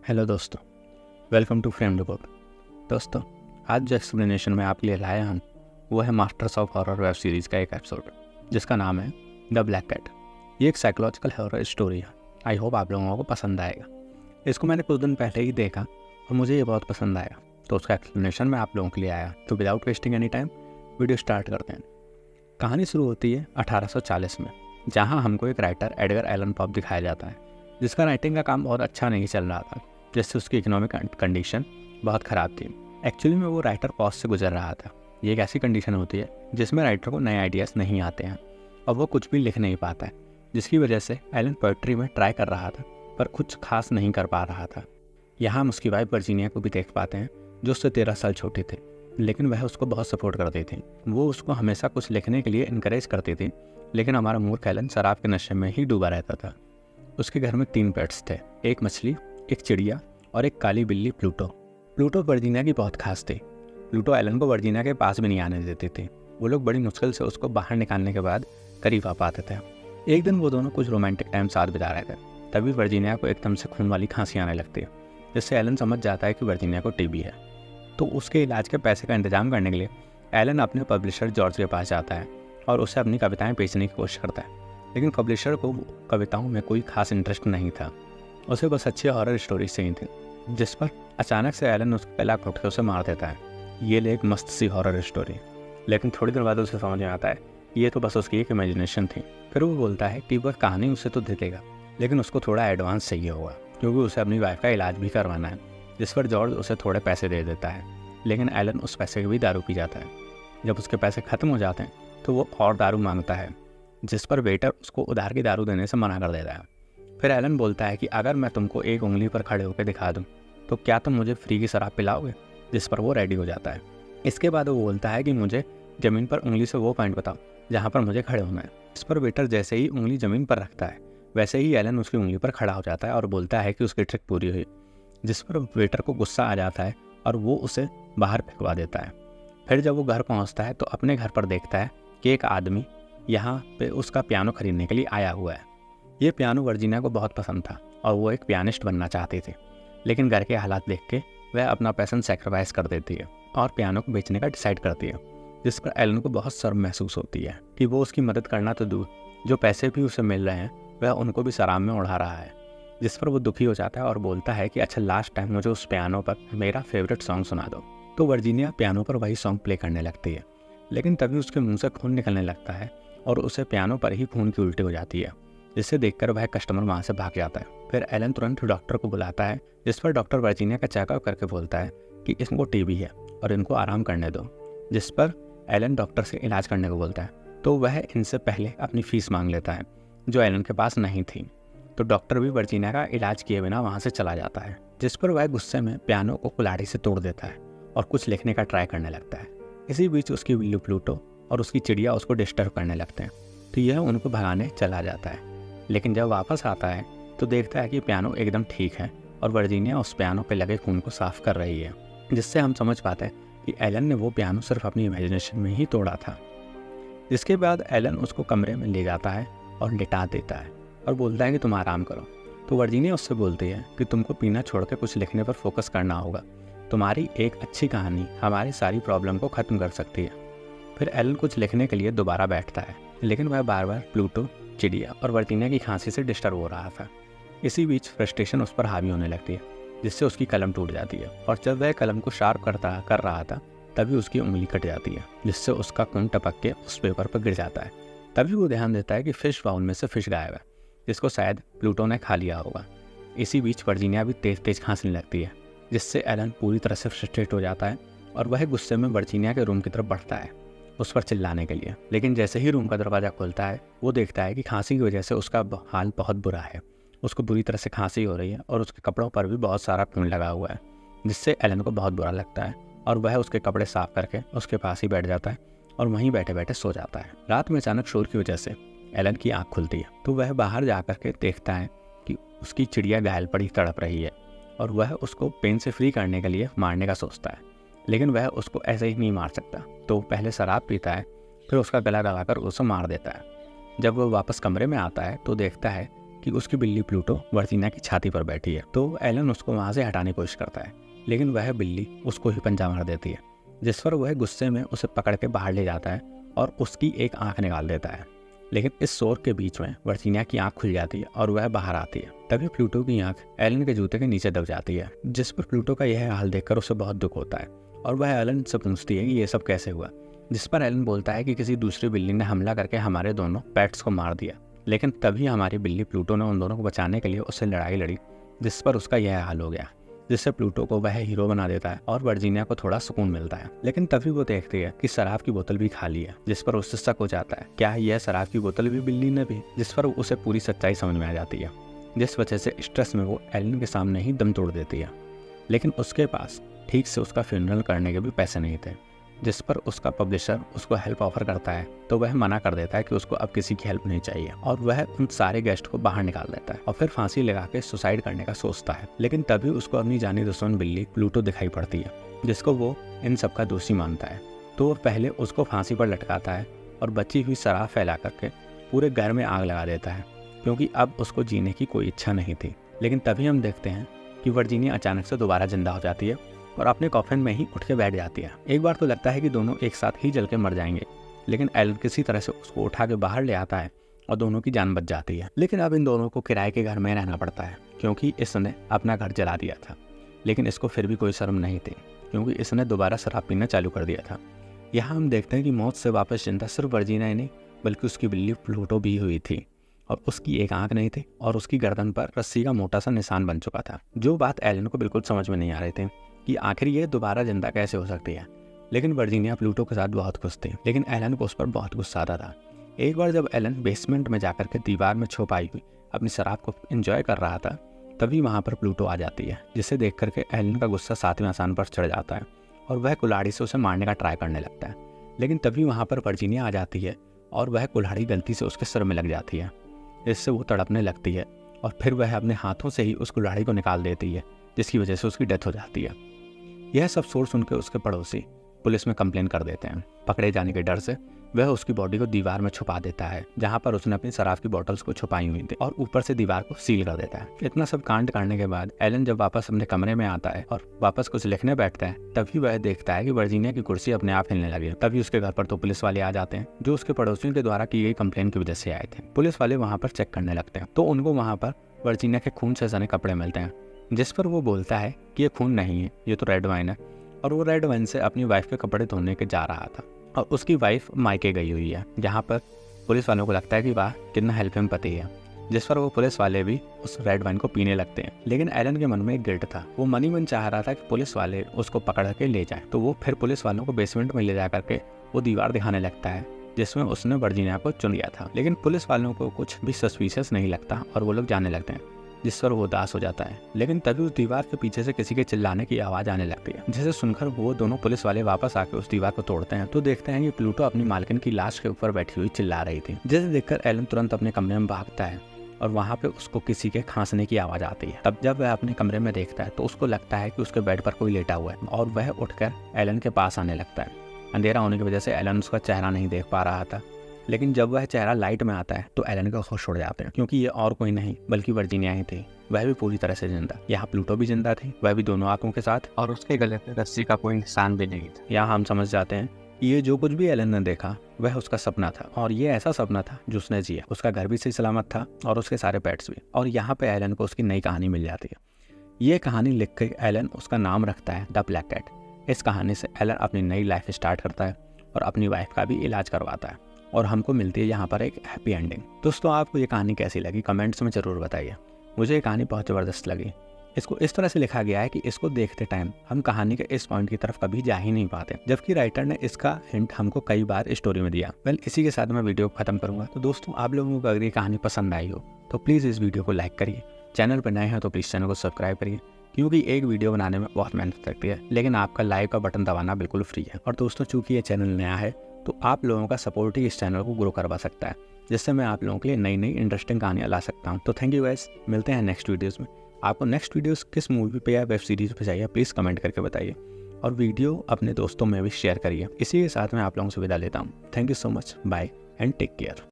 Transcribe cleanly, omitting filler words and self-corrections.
Hello दोस्तों, welcome to frame the book. दोस्तों, आज जो एक्सप्लेनेशन मैं आपके लिए लाया हूँ वो है masters of horror web series का एक एपिसोड जिसका नाम है द ब्लैक कैट। ये एक साइकोलॉजिकल हॉरर स्टोरी है। आई होप आप लोगों को पसंद आएगा। इसको मैंने कुछ दिन पहले ही देखा और मुझे ये बहुत पसंद आया, तो उसका एक्सप्लेनेशन मैं आप लोगों के लिए आया। तो without wasting any time video start करते हैं। कहानी शुरू होती है 1840 में, जहाँ हमको एक राइटर एडगर एलन पॉप दिखाया जाता है जिसका राइटिंग का काम बहुत अच्छा नहीं चल रहा था, जिससे उसकी इकोनॉमिक कंडीशन बहुत ख़राब थी। एक्चुअली में वो राइटर पॉज से गुजर रहा था। ये एक ऐसी कंडीशन होती है जिसमें राइटर को नए आइडियाज़ नहीं आते हैं और वो कुछ भी लिख नहीं पाता है, जिसकी वजह से एलन पोएट्री में ट्राई कर रहा था पर कुछ खास नहीं कर पा रहा था। यहाँ हम उसकी वाइफ वर्जीनिया को भी देख पाते हैं जो उससे 13 साल छोटी थी, लेकिन वह उसको बहुत सपोर्ट करती थी। वो उसको हमेशा कुछ लिखने के लिए इनकरेज करती थी, लेकिन हमारा मूर्ख एलन शराब के नशे में ही डूबा रहता था। उसके घर में 3 पेट्स थे, एक मछली, एक चिड़िया और एक काली बिल्ली प्लूटो। प्लूटो वर्जीनिया की बहुत खास थी। प्लूटो एलन को वर्जीनिया के पास भी नहीं आने देती थी। वो लोग बड़ी मुश्किल से उसको बाहर निकालने के बाद करीब आ पाते थे। एक दिन वो दोनों कुछ रोमांटिक टाइम साथ बिता रहे थे, तभी वर्जीनिया को एकदम से खून वाली खांसी आने लगती है, जिससे एलन समझ जाता है कि वर्जीनिया को टीबी है। तो उसके इलाज के पैसे का इंतजाम करने के लिए एलन अपने पब्लिशर जॉर्ज के पास जाता है और उसे अपनी कविताएं बेचने की कोशिश करता है, लेकिन पब्लिशर को कविताओं में कोई खास इंटरेस्ट नहीं था। उसे बस अच्छी हॉरर स्टोरी चाहिए थी, जिस पर अचानक से एलन उसका गला घोट के उसे मार देता है। ये ले एक मस्त सी हॉरर स्टोरी, लेकिन थोड़ी देर बाद उसे समझ में आता है ये तो बस उसकी एक इमेजिनेशन थी। फिर वो बोलता है कि वह कहानी उसे तो दे देगा, लेकिन उसको थोड़ा एडवांस चाहिए होगा, क्योंकि उसे अपनी वाइफ का इलाज भी करवाना है। जिस पर जॉर्ज उसे थोड़े पैसे दे देता है, लेकिन एलन उस पैसे की भी दारू पी जाता है। जब उसके पैसे ख़त्म हो जाते हैं तो वो और दारू मांगता है, जिस पर वेटर उसको उधार की दारू देने से मना कर देता है। फिर एलन बोलता है कि अगर मैं तुमको एक उंगली पर खड़े होकर दिखा दूं तो क्या तुम मुझे फ्री की शराब पिलाओगे, जिस पर वो रेडी हो जाता है। इसके बाद वो बोलता है कि मुझे ज़मीन पर उंगली से वो पॉइंट बताओ जहाँ पर मुझे खड़े होना है। इस पर वेटर जैसे ही उंगली ज़मीन पर रखता है, वैसे ही एलन उसकी उंगली पर खड़ा हो जाता है और बोलता है कि उसकी ट्रिक पूरी हुई, जिस पर वेटर को गुस्सा आ जाता है और वो उसे बाहर फेंकवा देता है। फिर जब वो घर पहुँचता है तो अपने घर पर देखता है कि एक आदमी यहाँ पे उसका पियानो खरीदने के लिए आया हुआ है। ये पियानो वर्जीनिया को बहुत पसंद था और वो एक पियानिस्ट बनना चाहती थी, लेकिन घर के हालात देख के वह अपना पैशन सेक्रीफाइस कर देती है और पियानो को बेचने का डिसाइड करती है, जिस पर एलन को बहुत शर्म महसूस होती है कि वो उसकी मदद करना तो दूर, जो पैसे भी उसे मिल रहे हैं वह उनको भी शराब में उड़ा रहा है। जिस पर वो दुखी हो जाता है और बोलता है कि अच्छा, लास्ट टाइम मुझे उस पियानो पर मेरा फेवरेट सॉन्ग सुना दो। तो वर्जीनिया पियानो पर वही सॉन्ग प्ले करने लगती है, लेकिन तभी उसके मुँह से खून निकलने लगता है और उसे पियानो पर ही खून की उल्टी हो जाती है, जिससे देखकर वह कस्टमर वहाँ से भाग जाता है। फिर एलन तुरंत डॉक्टर को बुलाता है, जिस पर डॉक्टर वर्जीनिया का चेकअप करके बोलता है कि इसको टीबी है और इनको आराम करने दो, जिस पर एलन डॉक्टर से इलाज करने को बोलता है। तो वह इनसे पहले अपनी फ़ीस मांग लेता है, जो एलन के पास नहीं थी। तो डॉक्टर भी वर्जीनिया का इलाज किए बिना वहाँ से चला जाता है, जिस पर वह गुस्से में पियानो को कुल्हाड़ी से तोड़ देता है और कुछ लिखने का ट्राई करने लगता है। इसी बीच उसकी बिल्ली प्लूटो और उसकी चिड़िया उसको डिस्टर्ब करने लगते हैं, तो यह उनको भगाने चला जाता है। लेकिन जब वापस आता है तो देखता है कि पियानो एकदम ठीक है और वर्जीनिया उस पियानो पे लगे खून को साफ कर रही है, जिससे हम समझ पाते हैं कि एलन ने वो पियानो सिर्फ अपनी इमेजिनेशन में ही तोड़ा था। जिसके बाद एलन उसको कमरे में ले जाता है और लिटा देता है और बोलता है कि तुम आराम करो। तो वर्जीनिया उससे बोलती है कि तुमको पीना छोड़ के कुछ लिखने पर फोकस करना होगा। तुम्हारी एक अच्छी कहानी हमारी सारी प्रॉब्लम को ख़त्म कर सकती है। फिर एलन कुछ लिखने के लिए दोबारा बैठता है, लेकिन वह बार बार प्लूटो, चिड़िया और वर्जीनिया की खांसी से डिस्टर्ब हो रहा था। इसी बीच फ्रस्ट्रेशन उस पर हावी होने लगती है, जिससे उसकी कलम टूट जाती है और जब वह कलम को शार्प कर रहा था तभी उसकी उंगली कट जाती है, जिससे उसका खून टपक के उस पेपर पर गिर जाता है। तभी वो ध्यान देता है कि फिश बाउल में से फिश गायब है, जिसको शायद प्लूटो ने खा लिया होगा। इसी बीच वर्जीनिया भी तेज तेज खांसने लगती है, जिससे एलन पूरी तरह से फ्रस्ट्रेट हो जाता है और वह गुस्से में वर्जीनिया के रूम की तरफ बढ़ता है उस पर चिल्लाने के लिए। लेकिन जैसे ही रूम का दरवाज़ा खुलता है वो देखता है कि खांसी की वजह से उसका हाल बहुत बुरा है। उसको बुरी तरह से खांसी हो रही है और उसके कपड़ों पर भी बहुत सारा खून लगा हुआ है, जिससे एलन को बहुत बुरा लगता है और वह उसके कपड़े साफ करके उसके पास ही बैठ जाता है और वहीं बैठे बैठे सो जाता है। रात में अचानक शोर की वजह से एलन की आँख खुलती है, तो वह बाहर जा कर के देखता है कि उसकी चिड़िया घायल पड़ी तड़प रही है और वह उसको पेन से फ्री करने के लिए मारने का सोचता है, लेकिन वह उसको ऐसे ही नहीं मार सकता। तो पहले शराब पीता है, फिर उसका गला दबाकर उसे मार देता है। जब वह वापस कमरे में आता है तो देखता है कि उसकी बिल्ली प्लूटो वर्जीनिया की छाती पर बैठी है। तो एलन उसको वहाँ से हटाने की कोशिश करता है, लेकिन वह बिल्ली उसको ही पंजा मार देती है, जिस पर वह गुस्से में उसे पकड़ के बाहर ले जाता है और उसकी एक आंख निकाल देता है। लेकिन इस शोर के बीच में वर्जीनिया की आंख खुल जाती है और वह बाहर आती है। तभी प्लूटो की आंख एलन के जूते के नीचे दब जाती है, जिस पर प्लूटो का यह हाल देखकर उसे बहुत दुख होता है और वह एलन से पूछती है कि ये सब कैसे हुआ, जिस पर एलन बोलता है कि किसी दूसरी बिल्ली ने हमला करके हमारे दोनों पेट्स को मार दिया। लेकिन तभी हमारी बिल्ली प्लूटो ने उन दोनों को बचाने के लिए उससे लड़ाई लड़ी, जिस पर उसका यह हाल हो गया, जिससे प्लूटो को वह हीरो बना देता है और वर्जीनिया को थोड़ा सुकून मिलता है। लेकिन तभी वो देखती है कि शराब की बोतल भी खाली है, जिस पर उससे शक हो जाता है क्या यह शराब की बोतल भी बिल्ली ने भी, जिस पर उसे पूरी सच्चाई समझ में आ जाती है, जिस वजह से स्ट्रेस में वो एलन के सामने ही दम तोड़ देती है। लेकिन उसके पास ठीक से उसका फ्यूनरल करने के भी पैसे नहीं थे, जिस पर उसका पब्लिशर उसको हेल्प ऑफर करता है तो वह मना कर देता है कि उसको अब किसी की हेल्प नहीं चाहिए और वह उन सारे गेस्ट को बाहर निकाल देता है और फिर फांसी लगा के सुसाइड करने का सोचता है। लेकिन तभी उसको अपनी जानी दुश्मन बिल्ली प्लूटो दिखाई पड़ती है, जिसको वो इन सब का दोषी मानता है। तो वो पहले उसको फांसी पर लटकाता है और बची हुई शराब फैला करके पूरे घर में आग लगा देता है, क्योंकि अब उसको जीने की कोई इच्छा नहीं थी। लेकिन तभी हम देखते हैं कि वर्जीनिया अचानक से दोबारा जिंदा हो जाती है और अपने कॉफिन में ही उठ के बैठ जाती है। एक बार तो लगता है कि दोनों एक साथ ही जल के मर जाएंगे, लेकिन एलन किसी तरह से उसको उठा के बाहर ले आता है और दोनों की जान बच जाती है। लेकिन अब इन दोनों को किराए के घर में रहना पड़ता है, क्योंकि इसने अपना घर जला दिया था। लेकिन इसको फिर भी कोई शर्म नहीं थी, क्योंकि इसने दोबारा शराब पीना चालू कर दिया था। यहाँ हम देखते हैं कि मौत से वापस जिंदा सिर्फ वर्जीनिया ही नहीं, बल्कि उसकी बिल्ली प्लूटो भी हुई थी और उसकी एक आंख नहीं थी और उसकी गर्दन पर रस्सी का मोटा सा निशान बन चुका था। जो बात एलन को बिल्कुल समझ में नहीं आ रही थी कि आखिर ये दोबारा जिंदा कैसे हो सकती है। लेकिन वर्जीनिया प्लूटो के साथ बहुत खुश थी, लेकिन एलन को उस पर बहुत गुस्सा आता था। एक बार जब एलन बेसमेंट में जाकर के दीवार में छुपाई हुई अपनी शराब को एंजॉय कर रहा था, तभी वहाँ पर प्लूटो आ जाती है, जिसे देख करके एलन का गुस्सा 7वें आसमान पर चढ़ जाता है और वह कुल्हाड़ी से उसे मारने का ट्राई करने लगता है। लेकिन तभी वहाँ पर वर्जीनिया आ जाती है और वह कुल्हाड़ी गलती से उसके सिर में लग जाती है, जिससे वो तड़पने लगती है और फिर वह अपने हाथों से ही उस कुल्हाड़ी को निकाल देती है, जिसकी वजह से उसकी डेथ हो जाती है। यह सब सोच सुनकर उसके पड़ोसी पुलिस में कंप्लेन कर देते हैं। पकड़े जाने के डर से वह उसकी बॉडी को दीवार में छुपा देता है, जहां पर उसने अपनी शराब की बोतल्स को छुपाई हुई थी, और ऊपर से दीवार को सील कर देता है। इतना सब कांड करने के बाद एलन जब वापस अपने कमरे में आता है और वापस कुछ लिखने बैठता है, तभी वह देखता है कि वर्जीनिया की कुर्सी अपने आप हिलने लगी है। तभी उसके घर पर तो पुलिस वाले आ जाते हैं, जो उसके पड़ोसियों के द्वारा की गई कंप्लेन की वजह से आए थे। पुलिस वाले वहाँ पर चेक करने लगते हैं तो उनको वहाँ पर वर्जीनिया के खून से सने कपड़े मिलते हैं, जिस पर वो बोलता है कि ये खून नहीं है, ये तो रेड वाइन है। और वो रेड वाइन से अपनी वाइफ के कपड़े धोने के जा रहा था और उसकी वाइफ मायके गई हुई है, जहाँ पर पुलिस वालों को लगता है कि वाह कितना हेल्पिंग पति है, जिस पर वो पुलिस वाले भी उस रेड वाइन को पीने लगते हैं। लेकिन एलन के मन में एक गिल्ट था, वो मन ही मन चाह रहा था कि पुलिस वाले उसको पकड़ के ले जाए। तो वो फिर पुलिस वालों को बेसमेंट में ले जा करके वो दीवार दिखाने लगता है जिसमें उसने वर्जीनिया को चुन लिया था। लेकिन पुलिस वालों को कुछ भी सस्पिशियस नहीं लगता और वो लोग जाने लगते हैं, जिस पर वो उदास हो जाता है। लेकिन तभी उस दीवार के पीछे से किसी के चिल्लाने की आवाज आने लगती है, जिसे सुनकर वो दोनों पुलिस वाले वापस आके उस दीवार को तोड़ते हैं। तो देखते हैं कि प्लूटो अपनी मालकिन की लाश के ऊपर बैठी हुई चिल्ला रही थी, जिसे देखकर एलन तुरंत अपने कमरे में भागता है और वहाँ पे उसको किसी के खांसने की आवाज आती है। तब जब वह अपने कमरे में देखता है तो उसको लगता है कि उसके बेड पर कोई लेटा हुआ है और वह उठकर एलन के पास आने लगता है। अंधेरा होने की वजह से एलन उसका चेहरा नहीं देख पा रहा था, लेकिन जब वह चेहरा लाइट में आता है तो एलन का होश उड़ जाते हैं, क्योंकि ये और कोई नहीं बल्कि वर्जीनिया ही थी। वह भी पूरी तरह से जिंदा। यहाँ प्लूटो भी जिंदा थी, वह भी दोनों आंखों के साथ, और उसके गले पे रस्सी का कोई निशान भी नहीं था। यहाँ हम समझ जाते हैं कि ये जो कुछ भी एलन ने देखा वह उसका सपना था, और ये ऐसा सपना था जो उसने जिया। उसका घर भी सही सलामत था और उसके सारे पेट्स भी। और यहाँ पे एलन को उसकी नई कहानी मिल जाती है। ये कहानी लिख के एलन उसका नाम रखता है द ब्लैक कैट। इस कहानी से एलन अपनी नई लाइफ स्टार्ट करता है और अपनी वाइफ का भी इलाज करवाता है, और हमको मिलती है यहाँ पर एक हैप्पी एंडिंग। दोस्तों, आपको ये कहानी कैसी लगी कमेंट्स में ज़रूर बताइए। मुझे ये कहानी बहुत ज़बरदस्त लगी। इसको इस तरह से लिखा गया है कि इसको देखते टाइम हम कहानी के इस पॉइंट की तरफ कभी जा ही नहीं पाते, जबकि राइटर ने इसका हिंट हमको कई बार स्टोरी में दिया। इसी के साथ मैं वीडियो को खत्म करूंगा। तो दोस्तों, आप लोगों को अगर ये कहानी पसंद आई हो तो प्लीज़ इस वीडियो को लाइक करिए। चैनल पर नए हैं तो प्लीज़ चैनल को सब्सक्राइब करिए, क्योंकि एक वीडियो बनाने में बहुत मेहनत लगती है, लेकिन आपका लाइक का बटन दबाना बिल्कुल फ्री है। और दोस्तों, चूंकि ये चैनल नया है तो आप लोगों का सपोर्ट ही इस चैनल को ग्रो करवा सकता है, जिससे मैं आप लोगों के लिए नई नई इंटरेस्टिंग कहानियाँ ला सकता हूँ। तो थैंक यू गाइस, मिलते हैं नेक्स्ट वीडियोज़ में। आपको नेक्स्ट वीडियोस किस मूवी पे या वेब सीरीज़ पे चाहिए प्लीज़ कमेंट करके बताइए, और वीडियो अपने दोस्तों में भी शेयर करिए। इसी के साथ मैं आप लोगों से विदा लेता हूँ। Thank you so much, bye and take care.